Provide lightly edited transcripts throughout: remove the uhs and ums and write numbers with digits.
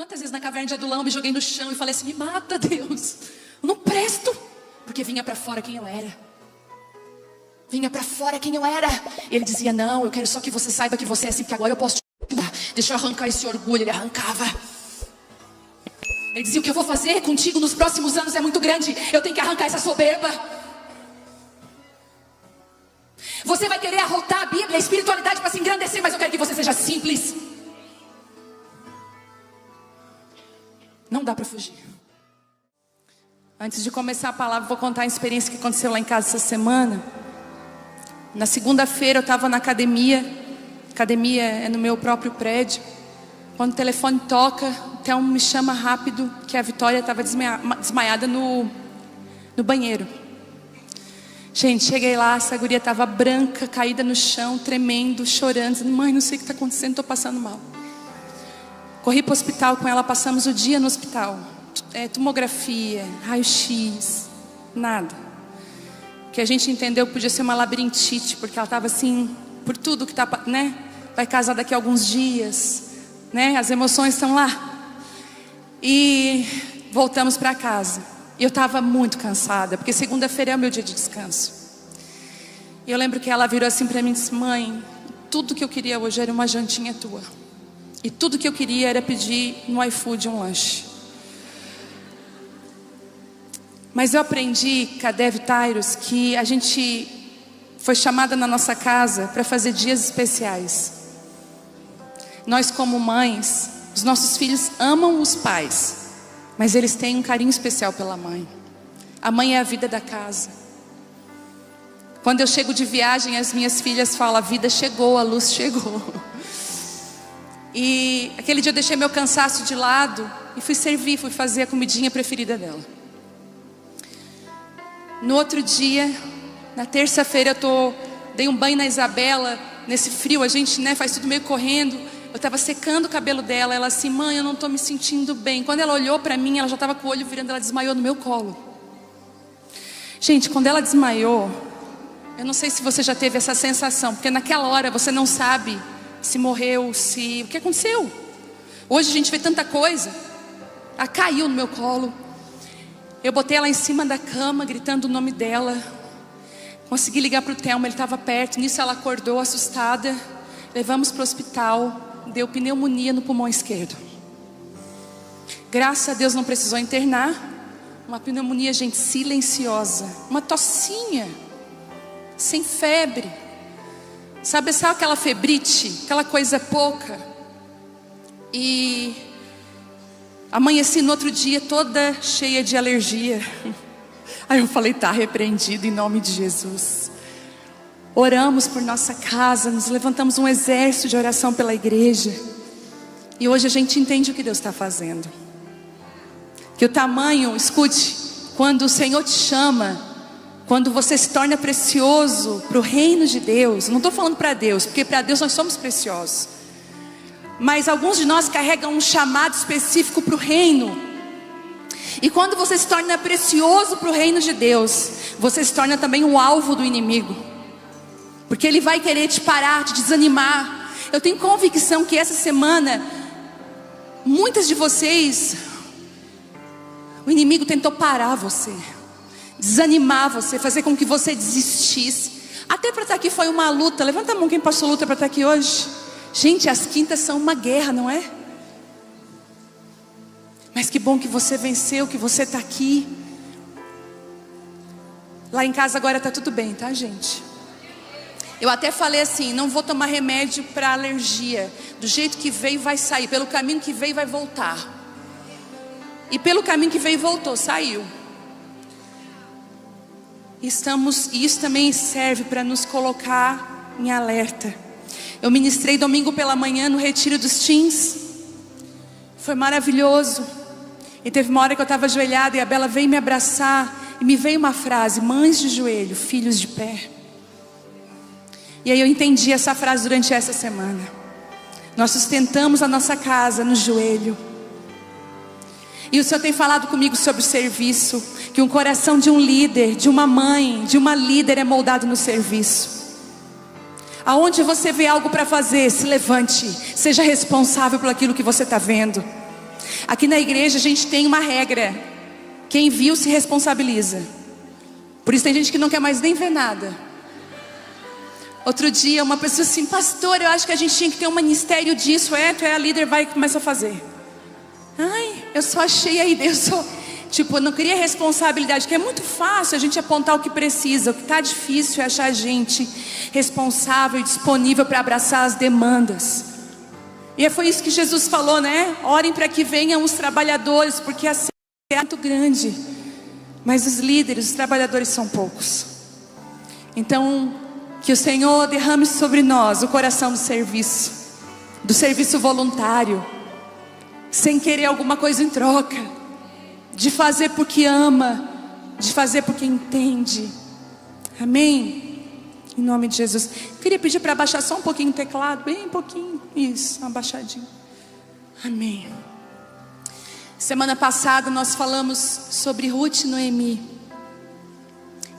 Quantas vezes na caverna de Adulão eu me joguei no chão e falei assim: me mata, Deus, eu não presto. Porque vinha pra fora quem eu era. Vinha pra fora quem eu era. E ele dizia: não, eu quero só que você saiba que você é assim, porque agora eu posso te ajudar. Deixa eu arrancar esse orgulho. Ele arrancava. Ele dizia: o que eu vou fazer contigo nos próximos anos é muito grande. Eu tenho que arrancar essa soberba. Você vai querer arrotar a Bíblia, a espiritualidade para se engrandecer, mas eu quero que você seja simples. Não dá para fugir. Antes de começar a palavra, vou contar a experiência que aconteceu lá em casa essa semana. Na segunda-feira eu estava na academia. Academia é no meu próprio prédio. Quando o telefone toca, o Thelmo me chama rápido que a Vitória estava desmaiada no banheiro. Gente, cheguei lá, essa guria estava branca, caída no chão, tremendo, chorando, dizendo: mãe, não sei o que está acontecendo, estou passando mal. Corri para o hospital com ela, passamos o dia no hospital. Tomografia, raio-x, nada. O que a gente entendeu que podia ser uma labirintite, porque ela estava assim, por tudo que está, né? Vai casar daqui a alguns dias, né? As emoções estão lá. E voltamos para casa. E eu estava muito cansada, porque segunda-feira é o meu dia de descanso. E eu lembro que ela virou assim para mim e disse: mãe, tudo que eu queria hoje era uma jantinha tua. E tudo que eu queria era pedir no iFood um lanche. Mas eu aprendi com a Dev Tyrus que a gente foi chamada na nossa casa para fazer dias especiais. Nós, como mães, os nossos filhos amam os pais, mas eles têm um carinho especial pela mãe. A mãe é a vida da casa. Quando eu chego de viagem, as minhas filhas falam: a vida chegou, a luz chegou. E aquele dia eu deixei meu cansaço de lado e fui fazer a comidinha preferida dela. No outro dia, na terça-feira, dei um banho na Isabela. Nesse frio, a gente, né, faz tudo meio correndo. Eu estava secando o cabelo dela. Ela assim: mãe, eu não estou me sentindo bem. Quando ela olhou para mim, ela já estava com o olho virando. Ela desmaiou no meu colo. Gente, quando ela desmaiou, eu não sei se você já teve essa sensação, porque naquela hora você não sabe se morreu, o que aconteceu. Hoje a gente vê tanta coisa. Ela caiu no meu colo. Eu botei ela em cima da cama, gritando o nome dela. Consegui ligar para o Thelmo, ele estava perto. Nisso ela acordou assustada. Levamos para o hospital. Deu pneumonia no pulmão esquerdo. Graças a Deus não precisou internar. Uma pneumonia, gente, silenciosa. Uma tossinha, sem febre. Sabe aquela febrite? Aquela coisa pouca. E amanheci no outro dia toda cheia de alergia. Aí eu falei: tá repreendido em nome de Jesus. Oramos por nossa casa, nos levantamos um exército de oração pela igreja. E hoje a gente entende o que Deus está fazendo. Que o tamanho, escute, quando o Senhor te chama, quando você se torna precioso para o reino de Deus. Não estou falando para Deus, porque para Deus nós somos preciosos. Mas alguns de nós carregam um chamado específico para o reino. E quando você se torna precioso para o reino de Deus, você se torna também um alvo do inimigo. Porque ele vai querer te parar, te desanimar. Eu tenho convicção que essa semana, muitas de vocês, o inimigo tentou parar você, desanimar você, fazer com que você desistisse. Até para estar aqui foi uma luta. Levanta a mão quem passou luta para estar aqui hoje. Gente, as quintas são uma guerra, não é? Mas que bom que você venceu, que você está aqui. Lá em casa agora está tudo bem, tá, gente? Eu até falei assim: não vou tomar remédio para alergia. Do jeito que veio vai sair, pelo caminho que veio vai voltar. E pelo caminho que veio e voltou, saiu. E isso também serve para nos colocar em alerta. Eu ministrei domingo pela manhã no retiro dos teens. Foi maravilhoso. E teve uma hora que eu estava ajoelhada e a Bela veio me abraçar. E me veio uma frase: mães de joelho, filhos de pé. E aí eu entendi essa frase durante essa semana. Nós sustentamos a nossa casa no joelho. E o Senhor tem falado comigo sobre o serviço. Que o coração de um líder, de uma mãe, de uma líder é moldado no serviço. Aonde você vê algo para fazer, se levante. Seja responsável por aquilo que você está vendo. Aqui na igreja a gente tem uma regra: quem viu se responsabiliza. Por isso tem gente que não quer mais nem ver nada. Outro dia uma pessoa assim: pastor, eu acho que a gente tinha que ter um ministério disso. Tu é a líder, vai e começa a fazer. Ai, eu só achei aí, eu não queria responsabilidade, porque é muito fácil a gente apontar o que precisa. O que está difícil é achar gente responsável e disponível para abraçar as demandas. E foi isso que Jesus falou, né? Orem para que venham os trabalhadores, porque a seara é muito grande, mas os líderes, os trabalhadores são poucos. Então, que o Senhor derrame sobre nós o coração do serviço voluntário, sem querer alguma coisa em troca, de fazer porque ama, de fazer porque entende. Amém? Em nome de Jesus. Eu queria pedir para abaixar só um pouquinho o teclado, bem pouquinho, isso, uma abaixadinha. Amém. Semana passada nós falamos sobre Ruth e Noemi.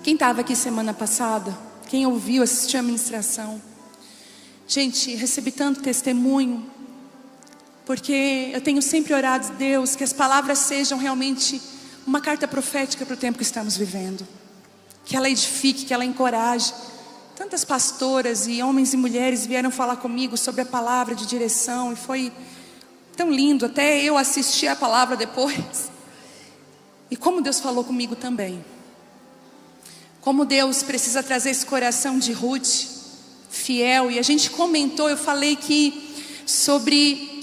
Quem estava aqui semana passada? Quem ouviu, assistiu a ministração? Gente, recebi tanto testemunho, porque eu tenho sempre orado a Deus que as palavras sejam realmente uma carta profética para o tempo que estamos vivendo, que ela edifique, que ela encoraje. Tantas pastoras e homens e mulheres vieram falar comigo sobre a palavra de direção, e foi tão lindo. Até eu assisti a palavra depois, e como Deus falou comigo também, como Deus precisa trazer esse coração de Ruth, fiel. E a gente comentou, eu falei que sobre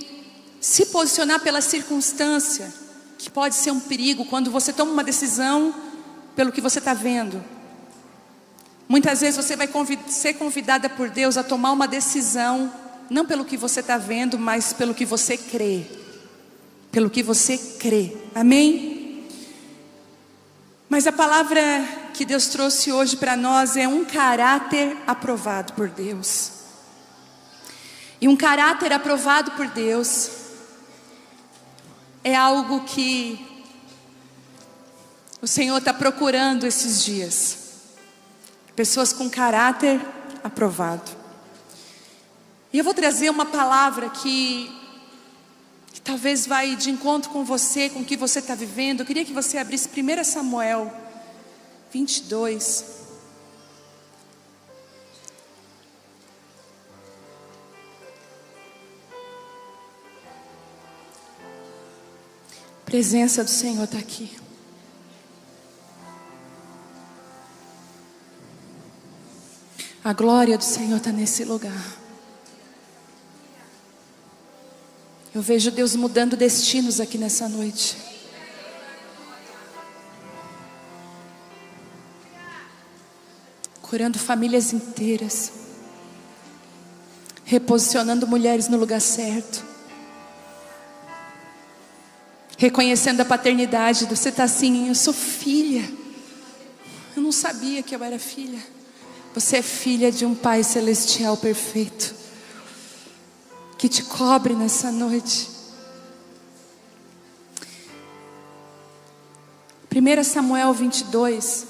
se posicionar pela circunstância, que pode ser um perigo quando você toma uma decisão pelo que você está vendo. Muitas vezes você vai ser convidada por Deus a tomar uma decisão, não pelo que você está vendo, mas pelo que você crê. Pelo que você crê, amém? Mas a palavra que Deus trouxe hoje para nós é um caráter aprovado por Deus. E um caráter aprovado por Deus é algo que o Senhor está procurando esses dias. Pessoas com caráter aprovado. E eu vou trazer uma palavra que talvez vai de encontro com você, com o que você está vivendo. Eu queria que você abrisse 1 Samuel 22. A presença do Senhor está aqui. A glória do Senhor está nesse lugar. Eu vejo Deus mudando destinos aqui nessa noite. Curando famílias inteiras. Reposicionando mulheres no lugar certo. Reconhecendo a paternidade. Você está assim: eu sou filha. Eu não sabia que eu era filha. Você é filha de um Pai Celestial perfeito, que te cobre nessa noite. 1 Samuel 22.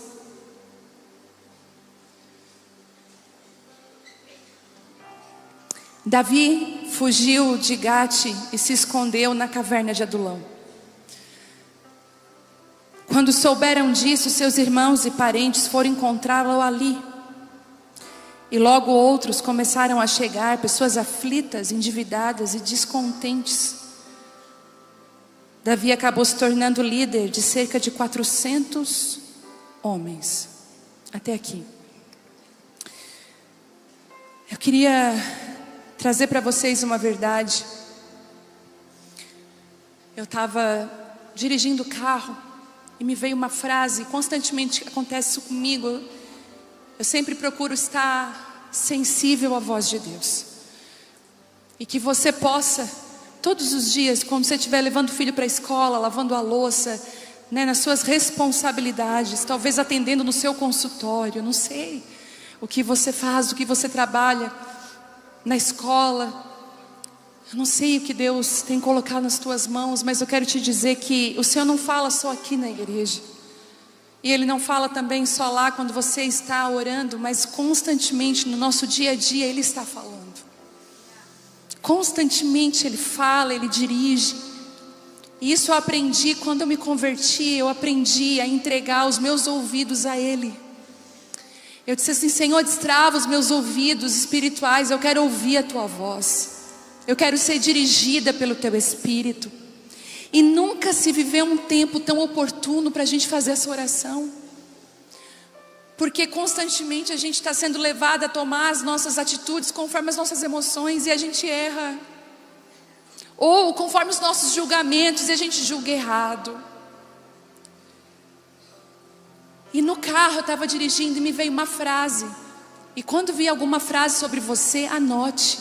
Davi fugiu de Gate e se escondeu na caverna de Adulão. Quando souberam disso, seus irmãos e parentes foram encontrá-lo ali. E logo outros começaram a chegar, pessoas aflitas, endividadas e descontentes. Davi acabou se tornando líder de cerca de 400 homens. Até aqui. Eu queria trazer para vocês uma verdade. Eu estava dirigindo o carro e me veio uma frase, constantemente acontece isso comigo. Eu sempre procuro estar sensível à voz de Deus. E que você possa, todos os dias, quando você estiver levando o filho para a escola, lavando a louça, nas suas responsabilidades, talvez atendendo no seu consultório, não sei o que você faz, o que você trabalha na escola. Eu não sei o que Deus tem colocado nas tuas mãos, mas eu quero te dizer que o Senhor não fala só aqui na igreja. E Ele não fala também só lá quando você está orando, mas constantemente no nosso dia a dia Ele está falando. Constantemente Ele fala, Ele dirige. E isso eu aprendi quando eu me converti. Eu aprendi a entregar os meus ouvidos a Ele. Eu disse assim: Senhor, destrava os meus ouvidos espirituais. Eu quero ouvir a Tua voz. Eu quero ser dirigida pelo Teu Espírito. E nunca se viveu um tempo tão oportuno para a gente fazer essa oração. Porque constantemente a gente está sendo levado a tomar as nossas atitudes conforme as nossas emoções, e a gente erra. Ou conforme os nossos julgamentos, e a gente julga errado. E no carro eu estava dirigindo e me veio uma frase. E quando vi alguma frase sobre você, anote.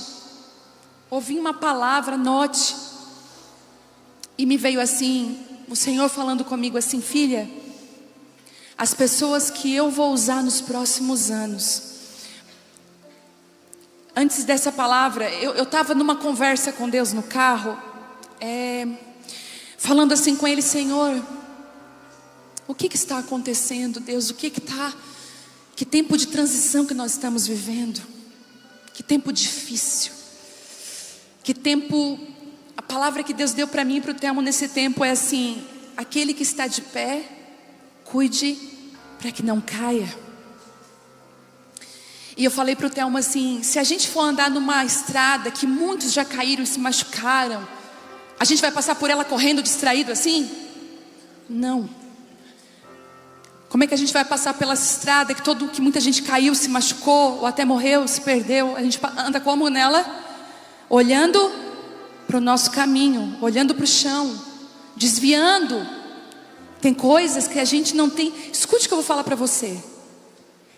Ouvi uma palavra, anote. E me veio assim, o Senhor falando comigo assim: filha, as pessoas que eu vou usar nos próximos anos. Antes dessa palavra, eu estava numa conversa com Deus no carro, falando assim com Ele: Senhor, o que está acontecendo, Deus? Que tempo de transição que nós estamos vivendo. Que tempo difícil. Que tempo... A palavra que Deus deu para mim e para o Telmo nesse tempo é assim: aquele que está de pé, cuide para que não caia. E eu falei para o Telmo assim: se a gente for andar numa estrada que muitos já caíram e se machucaram, a gente vai passar por ela correndo distraído assim? Não. Como é que a gente vai passar pela estrada que muita gente caiu, se machucou, ou até morreu, se perdeu? A gente anda como nela? Olhando para o nosso caminho, olhando para o chão, desviando. Tem coisas que a gente não tem. Escute o que eu vou falar para você.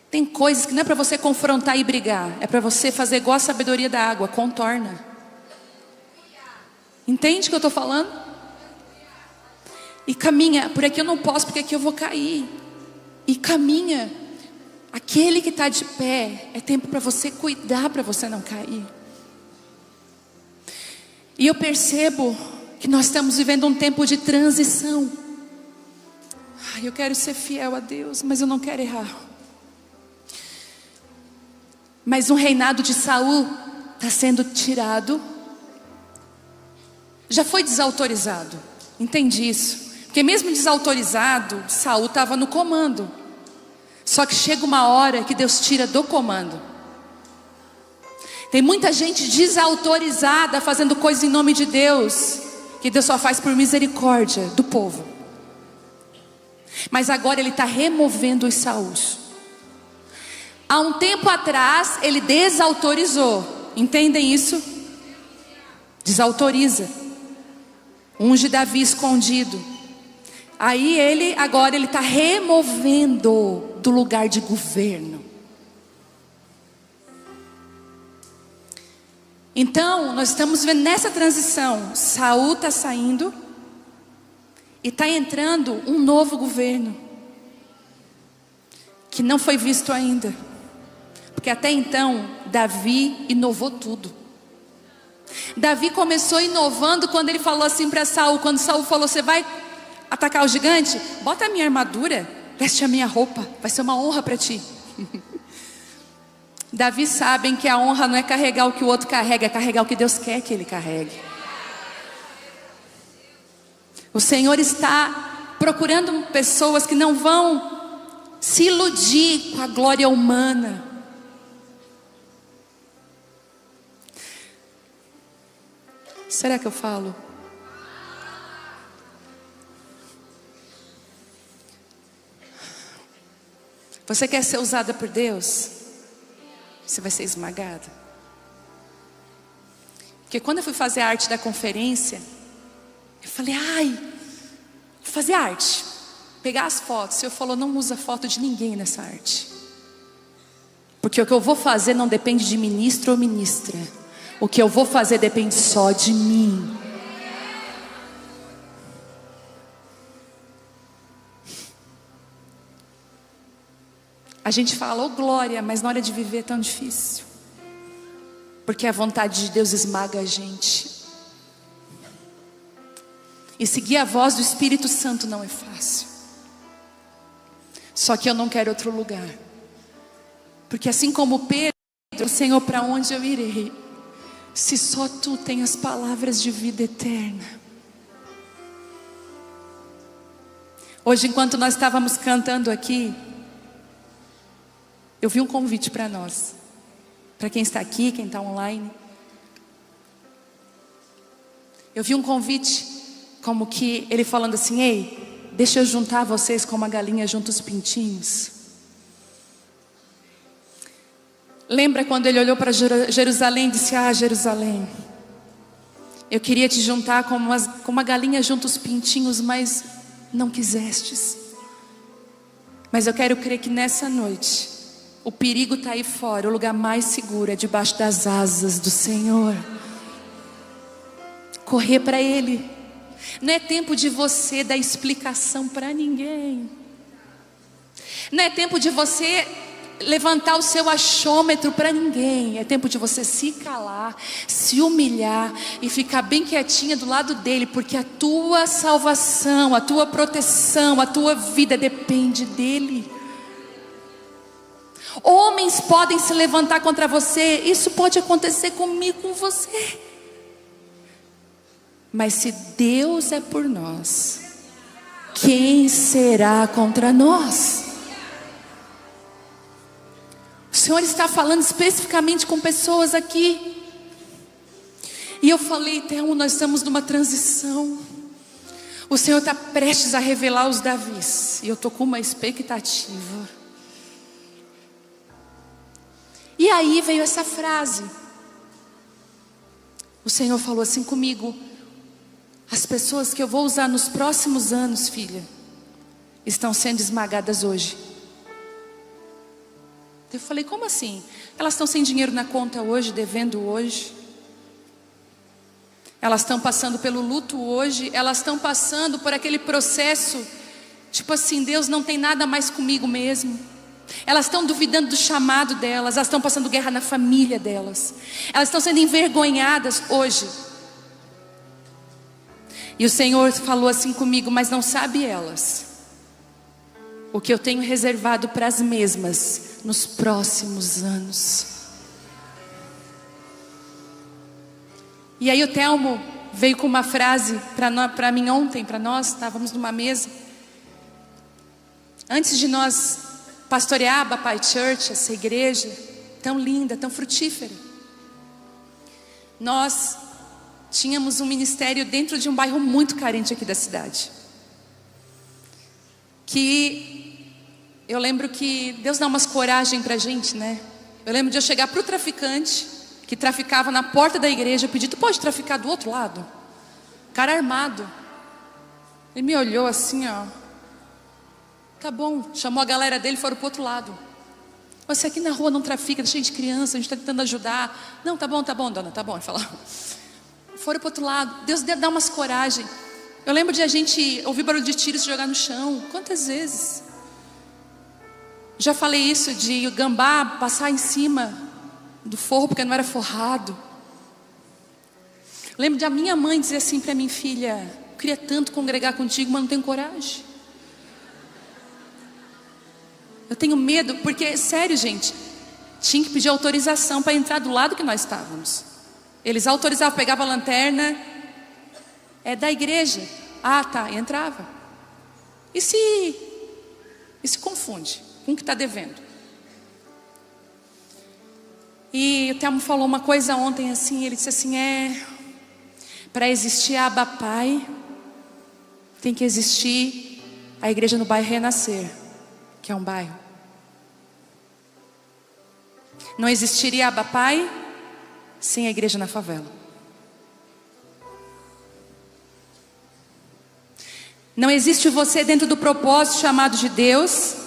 Tem coisas que não é para você confrontar e brigar, é para você fazer igual a sabedoria da água, contorna. Entende o que eu estou falando? E caminha, por aqui eu não posso, porque aqui eu vou cair. E caminha. Aquele que está de pé, é tempo para você cuidar, para você não cair. E eu percebo que nós estamos vivendo um tempo de transição. Eu quero ser fiel a Deus, mas eu não quero errar. Mas um reinado de Saul está sendo tirado. Já foi desautorizado. Entende isso? Porque mesmo desautorizado, Saul estava no comando. Só que chega uma hora que Deus tira do comando. Tem muita gente desautorizada fazendo coisas em nome de Deus, que Deus só faz por misericórdia do povo. Mas agora Ele está removendo os Saús. Há um tempo atrás Ele desautorizou. Entendem isso? Desautoriza. Unge Davi escondido. Aí agora ele está removendo do lugar de governo. Então nós estamos vendo nessa transição, Saul está saindo e está entrando um novo governo, que não foi visto ainda. Porque até então Davi inovou tudo. Davi começou inovando quando ele falou assim para Saul. Quando Saul falou: você vai atacar o gigante? Bota a minha armadura, veste a minha roupa, vai ser uma honra para ti. Davi sabe que a honra não é carregar o que o outro carrega, é carregar o que Deus quer que ele carregue. O Senhor está procurando pessoas que não vão se iludir com a glória humana. Será que eu falo? Você quer ser usada por Deus? Você vai ser esmagada. Porque quando eu fui fazer a arte da conferência, eu falei: vou fazer arte, pegar as fotos. O Senhor falou: não usa foto de ninguém nessa arte, porque o que eu vou fazer não depende de ministro ou ministra. O que eu vou fazer depende só de mim. A gente fala: glória, mas na hora de viver é tão difícil. Porque a vontade de Deus esmaga a gente. E seguir a voz do Espírito Santo não é fácil. Só que eu não quero outro lugar. Porque assim como Pedro: Senhor, para onde eu irei? Se só Tu tens as palavras de vida eterna. Hoje, enquanto nós estávamos cantando aqui, eu vi um convite para nós, para quem está aqui, quem está online. Eu vi um convite, como que ele falando assim: ei, deixa eu juntar vocês como a galinha junta os pintinhos. Lembra quando ele olhou para Jerusalém e disse: ah, Jerusalém, eu queria te juntar como uma galinha junta os pintinhos, mas não quisestes. Mas eu quero crer que nessa noite o perigo está aí fora. O lugar mais seguro é debaixo das asas do Senhor. Correr para Ele. Não é tempo de você dar explicação para ninguém. Não é tempo de você levantar o seu achômetro para ninguém. É tempo de você se calar, se humilhar e ficar bem quietinha do lado dele, porque a tua salvação, a tua proteção, a tua vida depende dele. Homens podem se levantar contra você, isso pode acontecer comigo, com você. Mas se Deus é por nós, quem será contra nós? O Senhor está falando especificamente com pessoas aqui. E eu falei: Thelma, nós estamos numa transição. O Senhor está prestes a revelar os Davis. E eu estou com uma expectativa. E aí veio essa frase. O Senhor falou assim comigo: as pessoas que eu vou usar nos próximos anos, filha, estão sendo esmagadas hoje. Eu falei: como assim? Elas estão sem dinheiro na conta hoje, devendo hoje. Elas estão passando pelo luto hoje. Elas estão passando por aquele processo, tipo assim, Deus não tem nada mais comigo mesmo. Elas estão duvidando do chamado delas. Elas estão passando guerra na família delas. Elas estão sendo envergonhadas hoje. E o Senhor falou assim comigo: mas não sabe elas o que eu tenho reservado para as mesmas nos próximos anos. E aí o Telmo veio com uma frase para mim ontem, para nós, estávamos numa mesa. Antes de nós pastorear a Bapai Church, essa igreja tão linda, tão frutífera, nós tínhamos um ministério dentro de um bairro muito carente aqui da cidade. Que eu lembro que Deus dá umas coragem pra gente, né? Eu lembro de eu chegar pro traficante que traficava na porta da igreja, eu pedi: tu pode traficar do outro lado? Cara armado. Ele me olhou assim, ó. Tá bom, chamou a galera dele e foram pro outro lado. Você aqui na rua não trafica, tá cheio de criança, a gente tá tentando ajudar. Não, tá bom, dona, tá bom. Ele falou. Foram pro outro lado. Deus dá umas coragem. Eu lembro de a gente ouvir barulho de tiro e se jogar no chão. Quantas vezes? Já falei isso de o gambá passar em cima do forro porque não era forrado. Lembro de a minha mãe dizer assim para mim: filha, eu queria tanto congregar contigo, mas não tenho coragem. Eu tenho medo, porque, sério, gente, tinha que pedir autorização para entrar do lado que nós estávamos. Eles autorizavam, pegava a lanterna. É da igreja. Ah, tá, e entrava. E se confunde com o que está devendo. E o Telmo falou uma coisa ontem assim, ele disse assim: para existir a Abapai, tem que existir a igreja no bairro Renascer, que é um bairro. Não existiria a Abapai sem a igreja na favela. Não existe você dentro do propósito chamado de Deus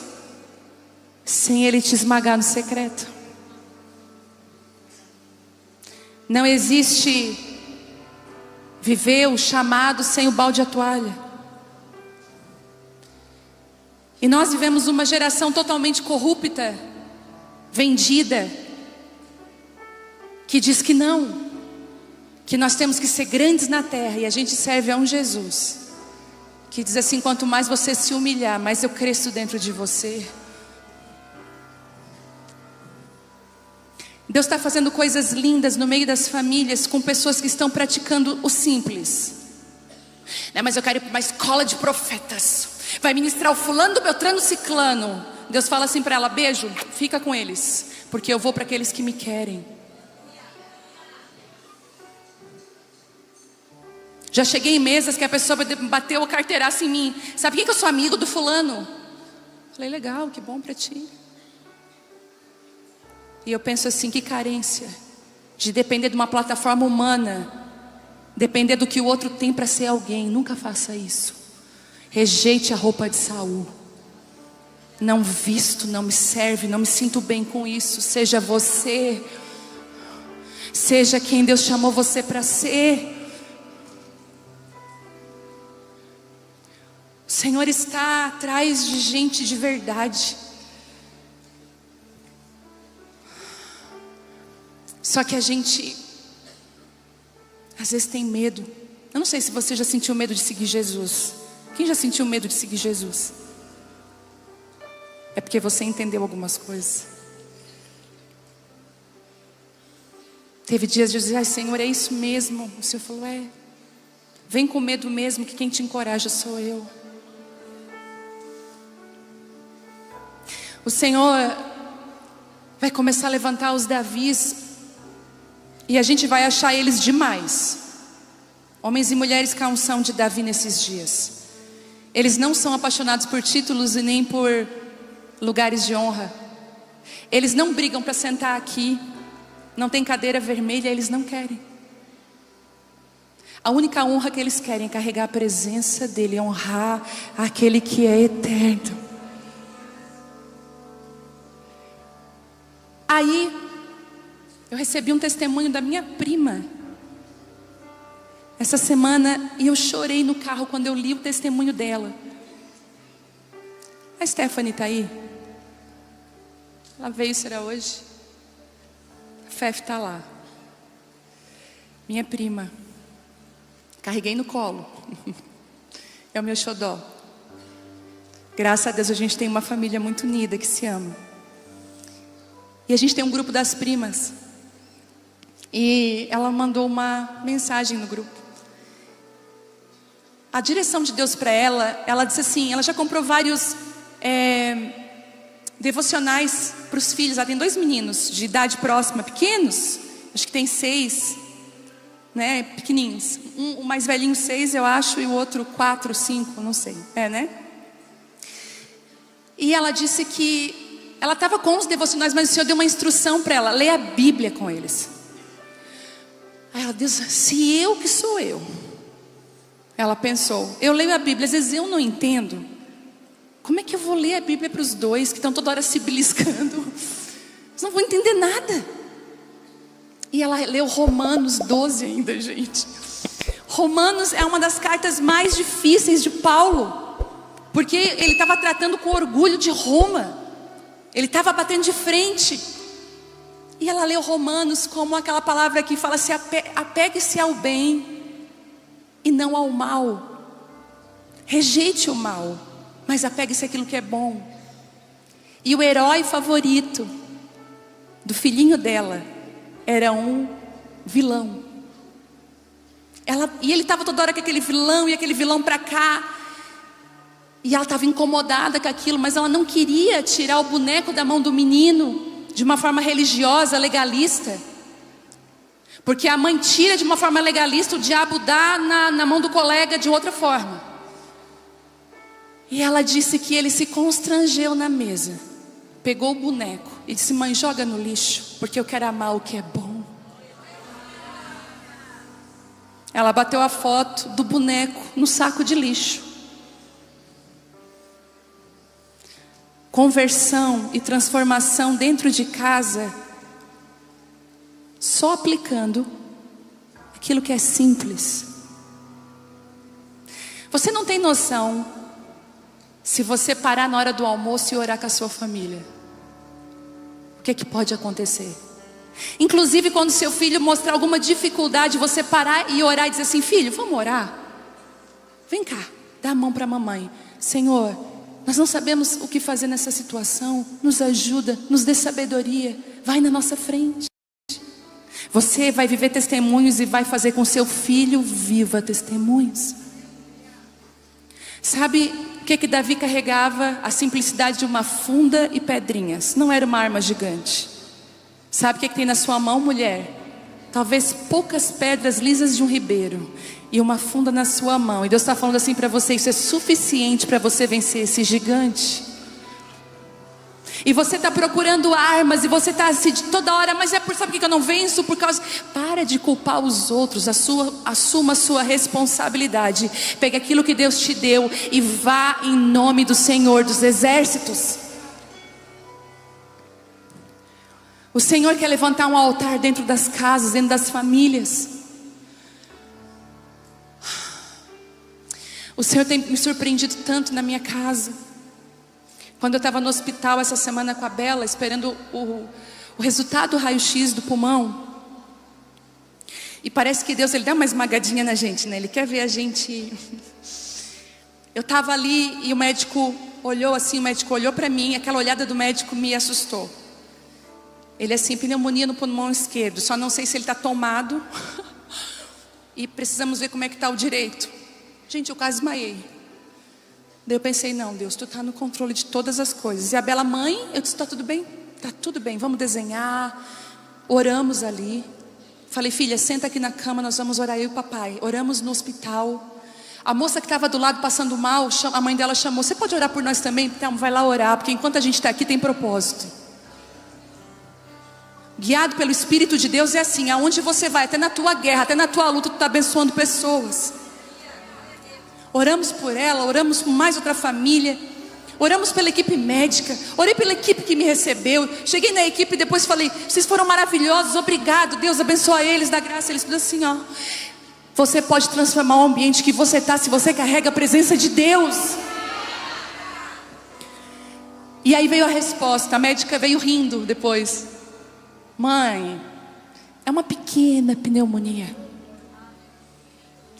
sem Ele te esmagar no secreto. Não existe viver o chamado sem o balde e a toalha. E nós vivemos uma geração totalmente corrupta, vendida, que diz que não, que nós temos que ser grandes na terra, e a gente serve a um Jesus que diz assim: quanto mais você se humilhar, mais eu cresço dentro de você. Deus está fazendo coisas lindas no meio das famílias, com pessoas que estão praticando o simples. Mas eu quero ir para uma escola de profetas, Vai ministrar o fulano do Beltrano Ciclano. Deus fala assim para ela: beijo, fica com eles, porque eu vou para aqueles que me querem. Já cheguei em mesas que a pessoa bateu a carteiraça em mim. Sabe quem que eu sou amigo do fulano? Falei: legal, que bom para ti. E eu penso assim: que carência de depender de uma plataforma humana, depender do que o outro tem para ser alguém. Nunca faça isso. Rejeite a roupa de Saul. Não visto, não me serve, não me sinto bem com isso. Seja você, seja quem Deus chamou você para ser. O Senhor está atrás de gente de verdade. Só que a gente às vezes tem medo. Eu não sei se você já sentiu medo de seguir Jesus. Quem já sentiu medo de seguir Jesus? É porque você entendeu algumas coisas. Teve dias de eu dizer: ai, Senhor, é isso mesmo. O Senhor falou: é. Vem com medo mesmo, que quem te encoraja sou eu. O Senhor vai começar a levantar os Davis, e a gente vai achar eles demais. Homens e mulheres com a unção de Davi nesses dias. Eles não são apaixonados por títulos e nem por lugares de honra. Eles não brigam para sentar aqui. Não tem cadeira vermelha, eles não querem. A única honra que eles querem é carregar a presença dele, honrar aquele que é eterno. Aí eu recebi um testemunho da minha prima essa semana, e eu chorei no carro quando eu li o testemunho dela. A Stephanie está aí? Ela veio, será hoje? A Fef está lá. Minha prima. Carreguei no colo. É o meu xodó. Graças a Deus a gente tem uma família muito unida que se ama. E a gente tem um grupo das primas. E ela mandou uma mensagem no grupo. A direção de Deus para ela, ela disse assim: ela já comprou vários devocionais para os filhos. Ela tem 2 meninos de idade próxima, pequenos. Acho que tem 6, né, pequenininhos. O mais velhinho 6, eu acho, e o outro 4, 5, não sei. Né? E ela disse que ela estava com os devocionais, mas o Senhor deu uma instrução para ela: ler a Bíblia com eles. Aí ela disse: se eu que sou eu. Ela pensou: eu leio a Bíblia, às vezes eu não entendo. Como é que eu vou ler a Bíblia para os 2 que estão toda hora se beliscando? Eles não vão entender nada. E ela leu Romanos 12 ainda, gente. Romanos é uma das cartas mais difíceis de Paulo, porque ele estava tratando com orgulho de Roma. Ele estava batendo de frente. E ela leu Romanos como aquela palavra que fala: se apegue-se ao bem e não ao mal. Rejeite o mal, mas apegue-se àquilo que é bom. E o herói favorito do filhinho dela era um vilão. E ele estava toda hora com aquele vilão, e aquele vilão para cá. E ela estava incomodada com aquilo, mas ela não queria tirar o boneco da mão do menino de uma forma religiosa, legalista. Porque a mãe tira de uma forma legalista, o diabo dá na mão do colega de outra forma. E ela disse que ele se constrangeu na mesa, pegou o boneco e disse: mãe, joga no lixo, porque eu quero amar o que é bom. Ela bateu a foto do boneco no saco de lixo. Conversão e transformação dentro de casa, só aplicando aquilo que é simples. Você não tem noção, se você parar na hora do almoço e orar com a sua família, o que pode acontecer? Inclusive quando seu filho mostrar alguma dificuldade, você parar e orar e dizer assim: filho, vamos orar? Vem cá, dá a mão para a mamãe. Senhor, nós não sabemos o que fazer nessa situação, nos ajuda, nos dê sabedoria, vai na nossa frente. Você vai viver testemunhos e vai fazer com seu filho viva testemunhos. Sabe que Davi carregava? A simplicidade de uma funda e pedrinhas. Não era uma arma gigante. Sabe o que tem na sua mão, mulher? Talvez poucas pedras lisas de um ribeiro e uma funda na sua mão. E Deus está falando assim para você: isso é suficiente para você vencer esse gigante. E você está procurando armas, e você está assim toda hora, mas sabe por que eu não venço? Por causa... Para de culpar os outros, assuma a sua responsabilidade. Pegue aquilo que Deus te deu e vá em nome do Senhor dos Exércitos. O Senhor quer levantar um altar dentro das casas, dentro das famílias. O Senhor tem me surpreendido tanto na minha casa. Quando eu estava no hospital essa semana com a Bela, esperando o resultado do raio-x do pulmão. E parece que Deus, Ele dá uma esmagadinha na gente, né? Ele quer ver a gente... Eu estava ali e o médico olhou assim, o médico olhou para mim, aquela olhada do médico me assustou. Ele assim, pneumonia no pulmão esquerdo, só não sei se ele está tomado. E precisamos ver como é que está o direito. Gente, eu quase desmaiei. Daí eu pensei, não, Deus, Tu está no controle de todas as coisas. E a Bela, mãe, eu disse, está tudo bem? Está tudo bem, vamos desenhar. Oramos ali. Falei, filha, senta aqui na cama, nós vamos orar, eu e o papai. Oramos no hospital. A moça que estava do lado passando mal, a mãe dela chamou, você pode orar por nós também? Então, vai lá orar, porque enquanto a gente está aqui tem propósito. Guiado pelo Espírito de Deus é assim, aonde você vai, até na tua guerra, até na tua luta, Tu está abençoando pessoas. Oramos por ela, oramos por mais outra família, oramos pela equipe médica, orei pela equipe que me recebeu. Cheguei na equipe e depois falei, vocês foram maravilhosos, obrigado, Deus abençoa eles, dá graça. Eles falaram assim, ó, você pode transformar o ambiente que você está, se você carrega a presença de Deus. E aí veio a resposta, a médica veio rindo depois. Mãe, é uma pequena pneumonia.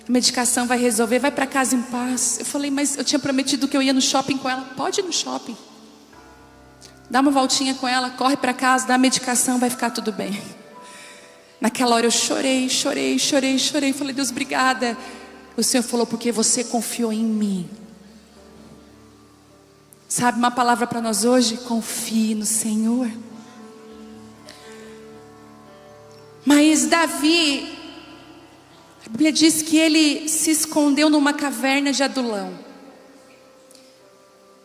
A medicação vai resolver, vai para casa em paz. Eu falei, mas eu tinha prometido que eu ia no shopping com ela. Pode ir no shopping. Dá uma voltinha com ela, corre para casa, dá a medicação, vai ficar tudo bem. Naquela hora eu chorei. Falei, Deus, obrigada. O Senhor falou, porque você confiou em mim. Sabe uma palavra para nós hoje? Confie no Senhor. Mas Davi... A Bíblia diz que ele se escondeu numa caverna de Adulão.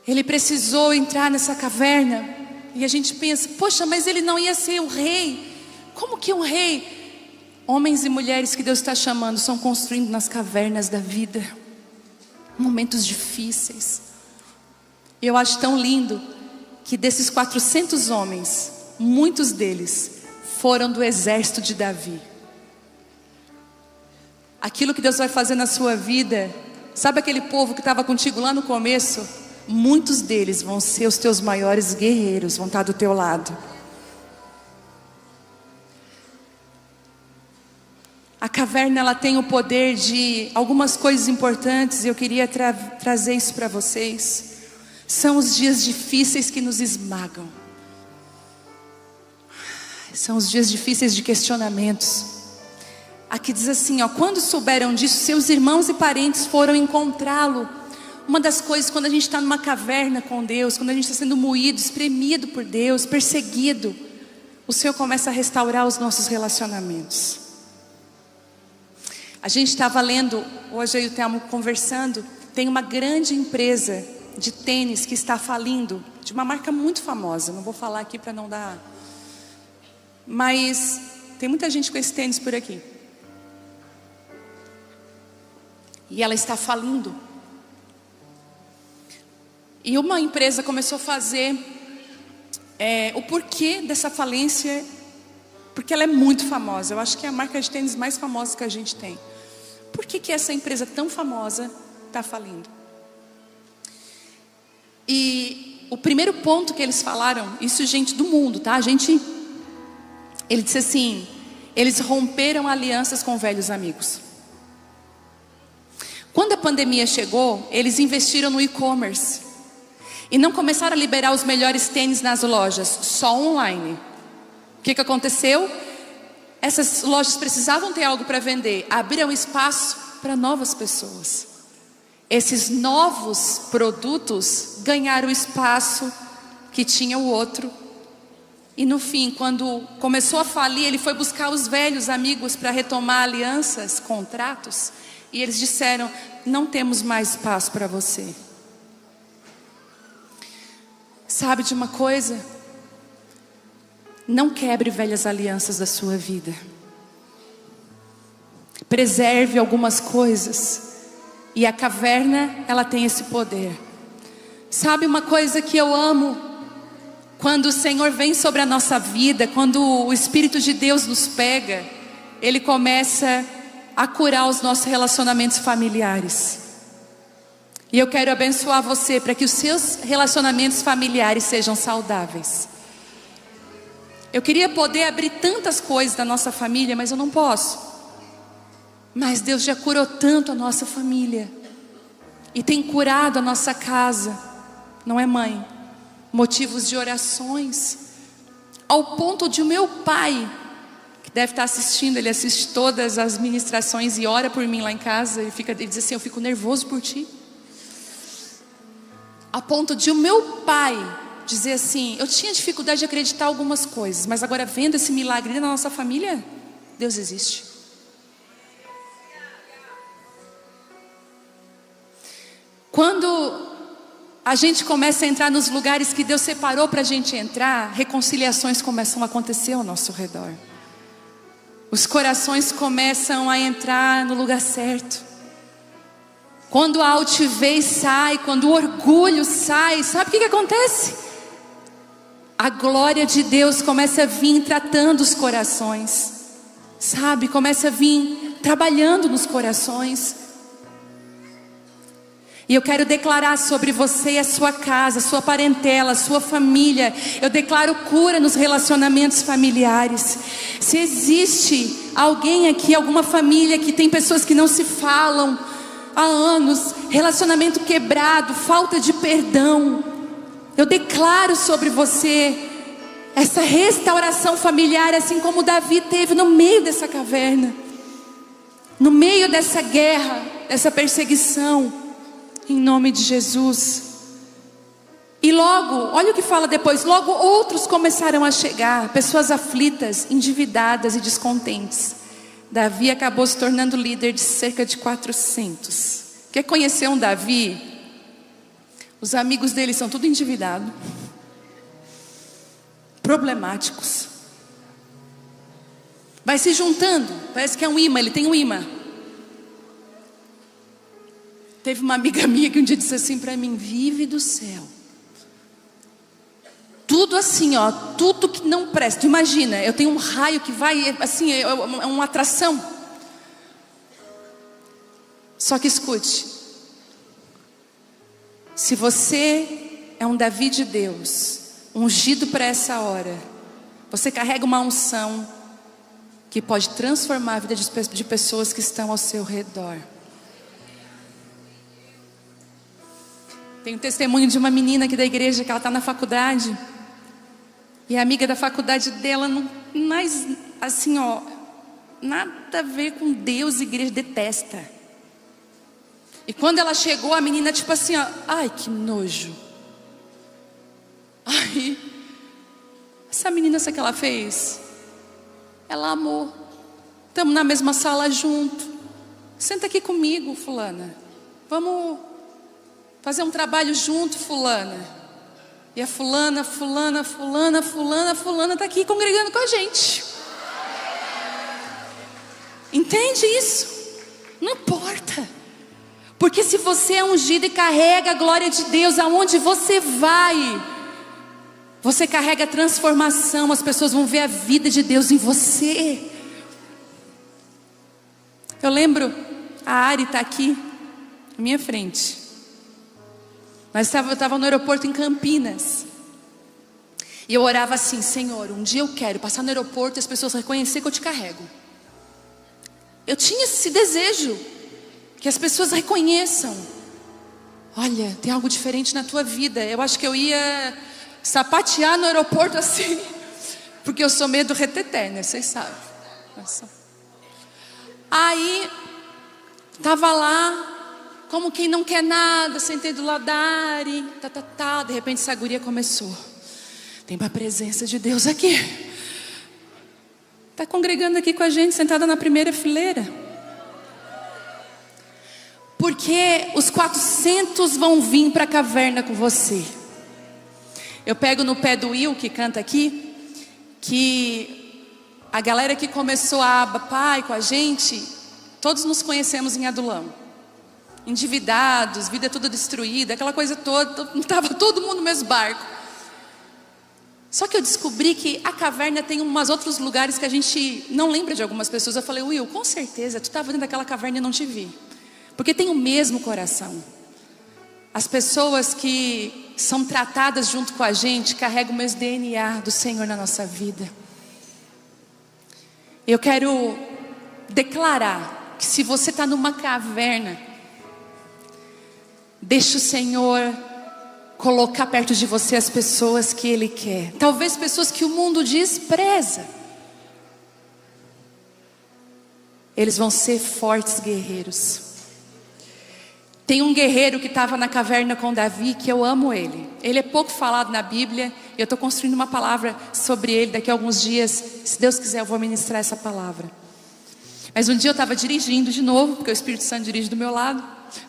Ele precisou entrar nessa caverna. E a gente pensa, poxa, mas ele não ia ser o rei. Como que um rei? Homens e mulheres que Deus está chamando são construindo nas cavernas da vida. Momentos difíceis. E eu acho tão lindo que desses 400 homens, muitos deles foram do exército de Davi. Aquilo que Deus vai fazer na sua vida, sabe aquele povo que estava contigo lá no começo? Muitos deles vão ser os teus maiores guerreiros, vão estar do teu lado. A caverna, ela tem o poder de algumas coisas importantes, e eu queria trazer isso para vocês. São os dias difíceis que nos esmagam. São os dias difíceis de questionamentos. Aqui diz assim, ó, quando souberam disso, seus irmãos e parentes foram encontrá-lo. Uma das coisas, quando a gente está numa caverna com Deus, quando a gente está sendo moído, espremido por Deus, perseguido, o Senhor começa a restaurar os nossos relacionamentos. A gente estava lendo, hoje eu e o Telmo conversando, tem uma grande empresa de tênis que está falindo, de uma marca muito famosa, não vou falar aqui para não dar... Mas tem muita gente com esse tênis por aqui. E ela está falindo. E uma empresa começou a fazer o porquê dessa falência, porque ela é muito famosa. Eu acho que é a marca de tênis mais famosa que a gente tem. Por que essa empresa tão famosa está falindo? E o primeiro ponto que eles falaram, isso gente do mundo, tá? Ele disse assim, eles romperam alianças com velhos amigos. Quando a pandemia chegou, eles investiram no e-commerce e não começaram a liberar os melhores tênis nas lojas, só online. O que aconteceu? Essas lojas precisavam ter algo para vender, abriram espaço para novas pessoas. esses novos produtos ganharam o espaço que tinha o outro. E no fim, quando começou a falir, ele foi buscar os velhos amigos para retomar alianças, contratos. E eles disseram: não temos mais espaço para você. Sabe de uma coisa? Não quebre velhas alianças da sua vida. Preserve algumas coisas. E a caverna, ela tem esse poder. Sabe uma coisa que eu amo? Quando o Senhor vem sobre a nossa vida, quando o Espírito de Deus nos pega, Ele começa a curar os nossos relacionamentos familiares. E eu quero abençoar você para que os seus relacionamentos familiares sejam saudáveis. Eu queria poder abrir tantas coisas da nossa família, mas eu não posso. Mas Deus já curou tanto a nossa família. E tem curado a nossa casa. Não é, mãe? Motivos de orações. Ao ponto de o meu pai, que deve estar assistindo, ele assiste todas as ministrações e ora por mim lá em casa. Ele diz assim: eu fico nervoso por ti. A ponto de o meu pai dizer assim: eu tinha dificuldade de acreditar em algumas coisas, mas agora vendo esse milagre na nossa família, Deus existe. Quando a gente começa a entrar nos lugares que Deus separou para a gente entrar, reconciliações começam a acontecer ao nosso redor. Os corações começam a entrar no lugar certo. Quando a altivez sai, quando o orgulho sai, sabe o que acontece? A glória de Deus começa a vir tratando os corações, sabe? Começa a vir trabalhando nos corações. E eu quero declarar sobre você e a sua casa, a sua parentela, a sua família. Eu declaro cura nos relacionamentos familiares. Se existe alguém aqui, alguma família que tem pessoas que não se falam há anos, relacionamento quebrado, falta de perdão, eu declaro sobre você essa restauração familiar, assim como Davi teve no meio dessa caverna, no meio dessa guerra, dessa perseguição, em nome de Jesus. E logo, olha o que fala depois: logo outros começaram a chegar, pessoas aflitas, endividadas e descontentes. Davi acabou se tornando líder de cerca de 400. Quer conhecer um Davi? Os amigos dele são tudo endividados, problemáticos. Vai se juntando, parece que é um imã, ele tem um imã. Teve uma amiga minha que um dia disse assim para mim: vive do céu. Tudo assim, ó, tudo que não presta. Imagina, eu tenho um raio que vai assim, é uma atração. Só que escute, se você é um Davi de Deus, ungido para essa hora, você carrega uma unção que pode transformar a vida de pessoas que estão ao seu redor. Tem um testemunho de uma menina aqui da igreja, que ela está na faculdade. E a amiga da faculdade dela, não, mais assim, ó, nada a ver com Deus, igreja, detesta. E quando ela chegou, a menina tipo assim, ó, ai que nojo. Aí, essa menina, sabe o que ela fez? Ela amou. Estamos na mesma sala junto. Senta aqui comigo, fulana. Vamos fazer um trabalho junto, fulana. E a fulana está aqui congregando com a gente. Entende isso? Não importa. Porque se você é ungido e carrega a glória de Deus, aonde você vai, você carrega a transformação. As pessoas vão ver a vida de Deus em você. Eu lembro, a Ari está aqui à minha frente. Eu estava no aeroporto em Campinas. E eu orava assim: Senhor, um dia eu quero passar no aeroporto e as pessoas reconhecerem que eu te carrego. Eu tinha esse desejo, que as pessoas reconheçam: olha, tem algo diferente na tua vida. Eu acho que eu ia sapatear no aeroporto assim, porque eu sou meio do reteté, né? Vocês sabem. Aí, estava lá, como quem não quer nada, sentei do lado da Ari, de repente essa guria começou. Tem uma presença de Deus aqui. Está congregando aqui com a gente, sentada na primeira fileira. Porque os 400 vão vir para a caverna com você. Eu pego no pé do Will, que canta aqui, que a galera que começou a Aba Pai com a gente, todos nos conhecemos em Adulão. Endividados, vida toda destruída, aquela coisa toda, estava todo mundo no mesmo barco. Só que eu descobri que a caverna tem umas outros lugares que a gente não lembra de algumas pessoas. Eu falei, Will, com certeza, tu estava dentro daquela caverna e não te vi. Porque tem o mesmo coração. As pessoas que são tratadas junto com a gente carregam o mesmo DNA do Senhor na nossa vida. Eu quero declarar que se você está numa caverna, deixa o Senhor colocar perto de você as pessoas que Ele quer. Talvez pessoas que o mundo despreza. Eles vão ser fortes guerreiros. Tem um guerreiro que estava na caverna com Davi, que eu amo ele. Ele é pouco falado na Bíblia. E eu estou construindo uma palavra sobre ele. Daqui a alguns dias, se Deus quiser, eu vou ministrar essa palavra. Mas um dia eu estava dirigindo de novo, porque o Espírito Santo dirige do meu lado.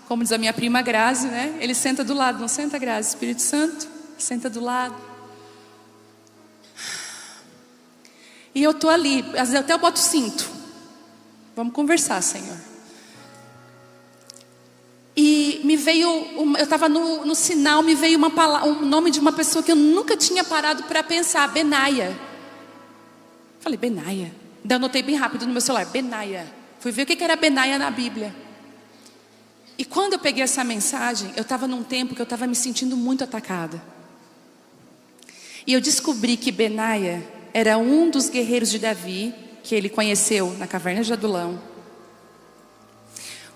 Como diz a minha prima Grazi, né? Ele senta do lado, não senta, Grazi? Espírito Santo, senta do lado. E eu estou ali, às vezes até eu boto o cinto. Vamos conversar, Senhor. E me veio, eu estava no sinal, me veio um nome de uma pessoa que eu nunca tinha parado para pensar, Benaia. Falei, Benaia. Daí eu anotei bem rápido no meu celular, Benaia. Fui ver o que era Benaia na Bíblia. E quando eu peguei essa mensagem, eu estava num tempo que eu estava me sentindo muito atacada. E eu descobri que Benaia era um dos guerreiros de Davi, que ele conheceu na caverna de Adulão.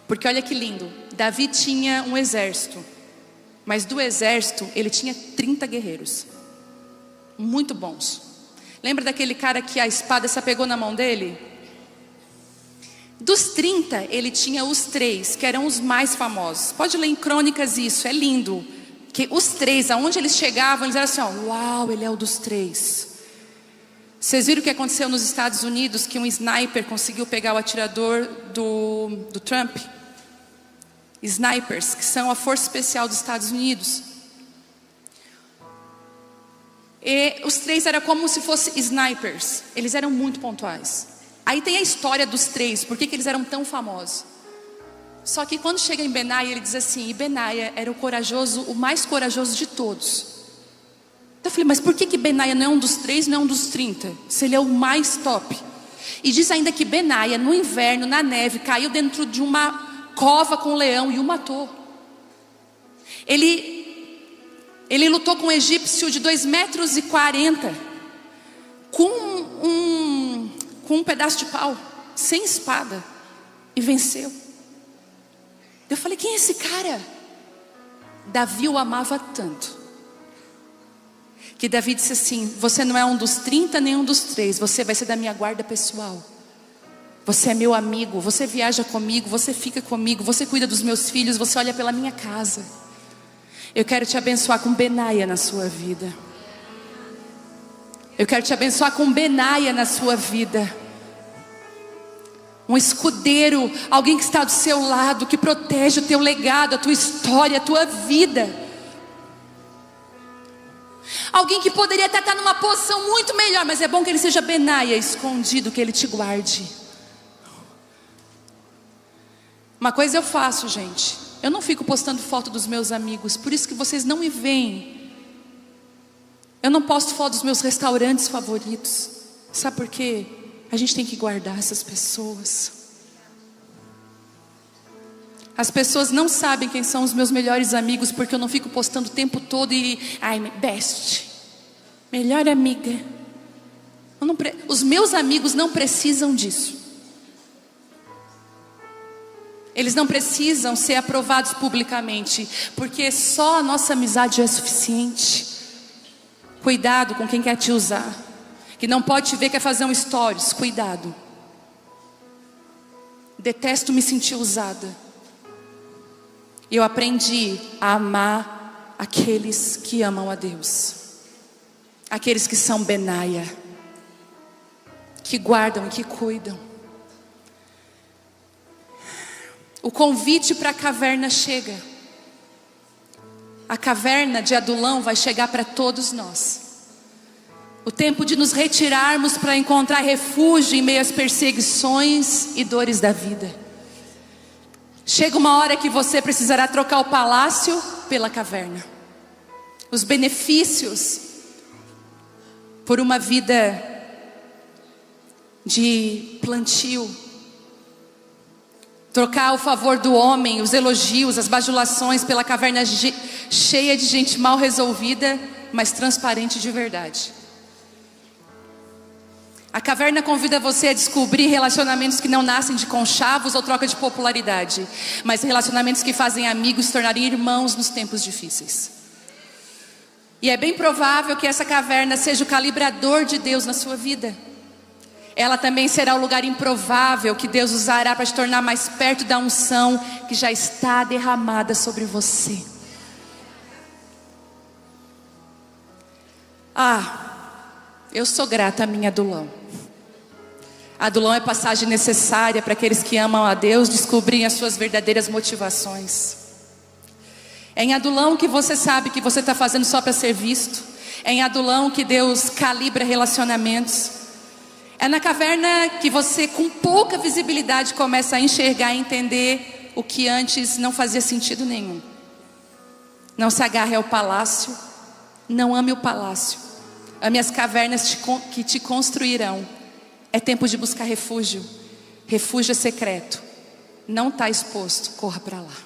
Porque olha que lindo, Davi tinha um exército, mas do exército ele tinha 30 guerreiros, muito bons. Lembra daquele cara que a espada se apegou na mão dele? Dos 30 ele tinha os 3, que eram os mais famosos. Pode ler em Crônicas isso, é lindo. Que os 3, aonde eles chegavam, eles eram assim, ó, uau, ele é o dos 3. Vocês viram o que aconteceu nos Estados Unidos? Que um sniper conseguiu pegar o atirador do Trump? Snipers, que são a força especial dos Estados Unidos. E os 3 eram como se fossem snipers. Eles eram muito pontuais. Aí tem a história dos 3, por que eles eram tão famosos. Só que quando chega em Benaia, ele diz assim, e Benaia era o mais corajoso de todos. Então eu falei, mas por que Benaia não é um dos 3, não é um dos 30? Se ele é o mais top. E diz ainda que Benaia, no inverno, na neve, caiu dentro de uma cova com um leão e o matou. Ele lutou com um egípcio de 2,40 metros, com um pedaço de pau, sem espada, e venceu. Eu falei, quem é esse cara? Davi o amava tanto, que Davi disse assim, você não é um dos 30 nem um dos 3, você vai ser da minha guarda pessoal. Você é meu amigo, você viaja comigo, você fica comigo, você cuida dos meus filhos, você olha pela minha casa. Eu quero te abençoar com Benaia na sua vida. Eu quero te abençoar com Benaia na sua vida. Um escudeiro, alguém que está do seu lado, que protege o teu legado, a tua história, a tua vida. Alguém que poderia até estar numa posição muito melhor, mas é bom que ele seja Benaia, escondido, que ele te guarde. Uma coisa eu faço, gente, eu não fico postando foto dos meus amigos, por isso que vocês não me veem. Eu não posto foto dos meus restaurantes favoritos. Sabe por quê? A gente tem que guardar essas pessoas. As pessoas não sabem quem são os meus melhores amigos, porque eu não fico postando o tempo todo e... Ai, best, melhor amiga. Os meus amigos não precisam disso. Eles não precisam ser aprovados publicamente, porque só a nossa amizade é suficiente. Cuidado com quem quer te usar, que não pode te ver, quer fazer um stories. Cuidado. Detesto me sentir usada. Eu aprendi a amar aqueles que amam a Deus, aqueles que são Benaia, que guardam e que cuidam. O convite para a caverna chega. A caverna de Adulão vai chegar para todos nós. O tempo de nos retirarmos para encontrar refúgio em meio às perseguições e dores da vida. Chega uma hora que você precisará trocar o palácio pela caverna. Os benefícios por uma vida de plantio. Trocar o favor do homem, os elogios, as bajulações pela caverna cheia de gente mal resolvida, mas transparente de verdade. A caverna convida você a descobrir relacionamentos que não nascem de conchavos ou troca de popularidade, mas relacionamentos que fazem amigos se tornarem irmãos nos tempos difíceis. E é bem provável que essa caverna seja o calibrador de Deus na sua vida. Ela também será o lugar improvável que Deus usará para te tornar mais perto da unção que já está derramada sobre você. Eu sou grata à minha Adulão. Adulão é passagem necessária para aqueles que amam a Deus descobrirem as suas verdadeiras motivações. É em Adulão que você sabe que você está fazendo só para ser visto. É em Adulão que Deus calibra relacionamentos. É na caverna que você, com pouca visibilidade, começa a enxergar e entender o que antes não fazia sentido nenhum. Não se agarre ao palácio, não ame o palácio. Ame as cavernas que te construirão. É tempo de buscar refúgio. Refúgio é secreto. Não está exposto, corra para lá.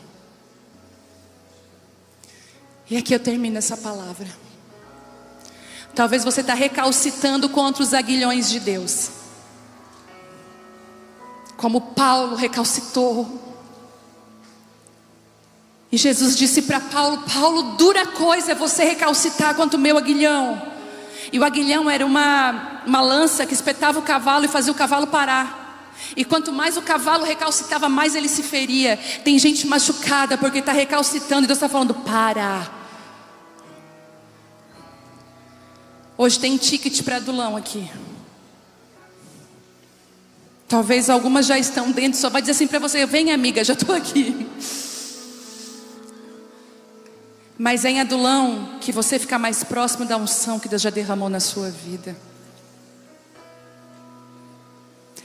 E aqui eu termino essa palavra. Talvez você está recalcitando contra os aguilhões de Deus, como Paulo recalcitou. E Jesus disse para Paulo: Paulo, dura coisa é você recalcitar contra o meu aguilhão. E o aguilhão era uma lança que espetava o cavalo e fazia o cavalo parar. E quanto mais o cavalo recalcitava, mais ele se feria. Tem gente machucada porque está recalcitando, e Deus está falando: para. Hoje tem ticket para Adulão aqui. Talvez algumas já estão dentro. Só vai dizer assim para você: vem, amiga, já estou aqui. Mas é em Adulão que você fica mais próximo da unção que Deus já derramou na sua vida.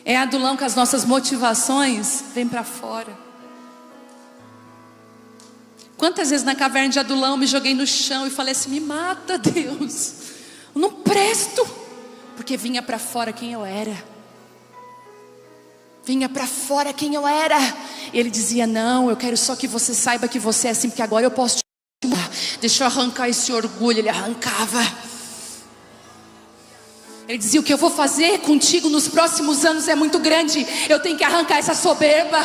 É em Adulão que as nossas motivações vêm para fora. Quantas vezes na caverna de Adulão eu me joguei no chão e falei assim: me mata, Deus, eu não presto. Porque vinha para fora quem eu era. Vinha para fora quem eu era. E ele dizia: não, eu quero só que você saiba que você é assim, porque agora eu posso te mudar. Deixa eu arrancar esse orgulho. Ele arrancava. Ele dizia: o que eu vou fazer contigo nos próximos anos é muito grande. Eu tenho que arrancar essa soberba.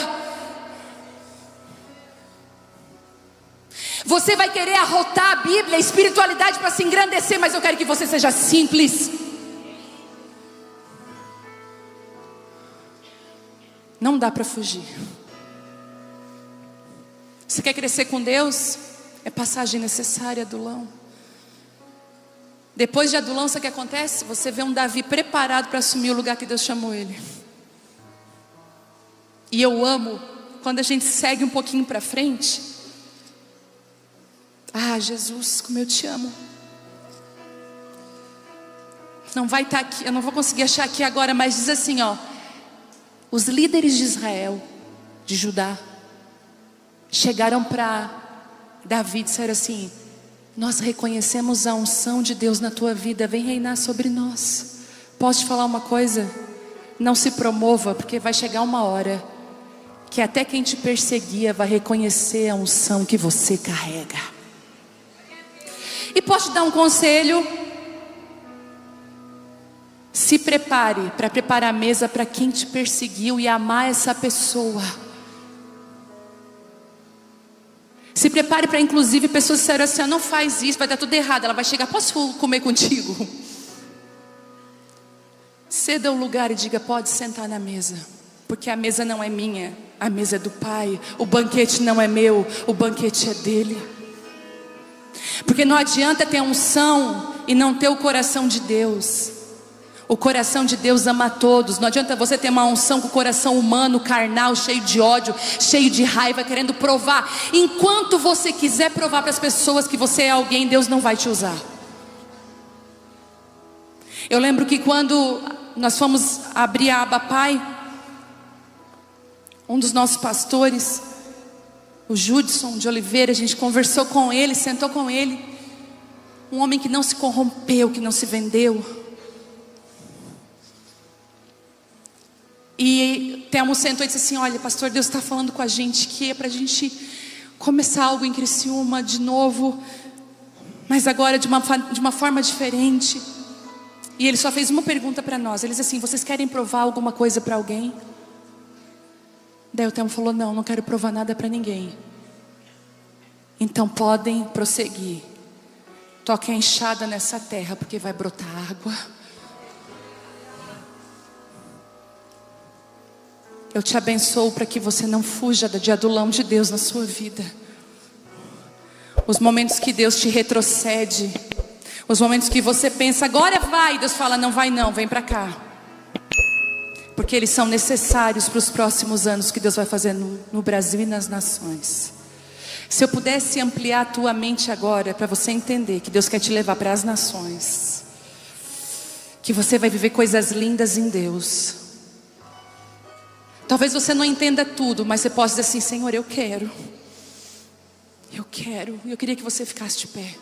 Você vai querer arrotar a Bíblia, a espiritualidade para se engrandecer, mas eu quero que você seja simples. Não dá para fugir. Você quer crescer com Deus? É passagem necessária, Adulão. Depois de Adulão, sabe o que acontece? Você vê um Davi preparado para assumir o lugar que Deus chamou ele. E eu amo quando a gente segue um pouquinho para frente. Jesus, como eu te amo. Não vai estar aqui, eu não vou conseguir achar aqui agora, mas diz assim, os líderes de Israel, de Judá, chegaram para Davi e disseram assim: nós reconhecemos a unção de Deus na tua vida, vem reinar sobre nós. Posso te falar uma coisa? Não se promova, porque vai chegar uma hora que até quem te perseguia vai reconhecer a unção que você carrega. E posso te dar um conselho? Se prepare para preparar a mesa para quem te perseguiu e amar essa pessoa. Se prepare para, inclusive, pessoas que disseram assim: não faz isso, vai dar tudo errado. Ela vai chegar: posso comer contigo? Ceda o lugar e diga: pode sentar na mesa, Porque a mesa não é minha, a mesa é do Pai. O banquete não é meu, o banquete é dele. Porque não adianta ter unção e não ter o coração de Deus. O coração de Deus ama a todos. Não adianta você ter uma unção com o coração humano, carnal, cheio de ódio, cheio de raiva, querendo provar. Enquanto você quiser provar para as pessoas que você é alguém, Deus não vai te usar. Eu lembro que quando nós fomos abrir a Aba Pai, um dos nossos pastores, o Judson de Oliveira, a gente conversou com ele, sentou com ele. Um homem que não se corrompeu, que não se vendeu. E Telmo sentou e disse assim: olha, pastor, Deus está falando com a gente que é para a gente começar algo em Criciúma de novo, mas agora de uma forma diferente. E ele só fez uma pergunta para nós. Ele disse assim: vocês querem provar alguma coisa para alguém? Daí o Telmo falou: não, não quero provar nada para ninguém. Então podem prosseguir. Toque a enxada nessa terra, porque vai brotar água. Eu te abençoo para que você não fuja de adulão de Deus na sua vida. Os momentos que Deus te retrocede, os momentos que você pensa, agora vai, Deus fala, não vai não, vem para cá. Porque eles são necessários para os próximos anos que Deus vai fazer no Brasil e nas nações. Se eu pudesse ampliar a tua mente agora, para você entender que Deus quer te levar para as nações, que você vai viver coisas lindas em Deus. Talvez você não entenda tudo, mas você possa dizer assim: Senhor, eu quero. E eu queria que você ficasse de pé.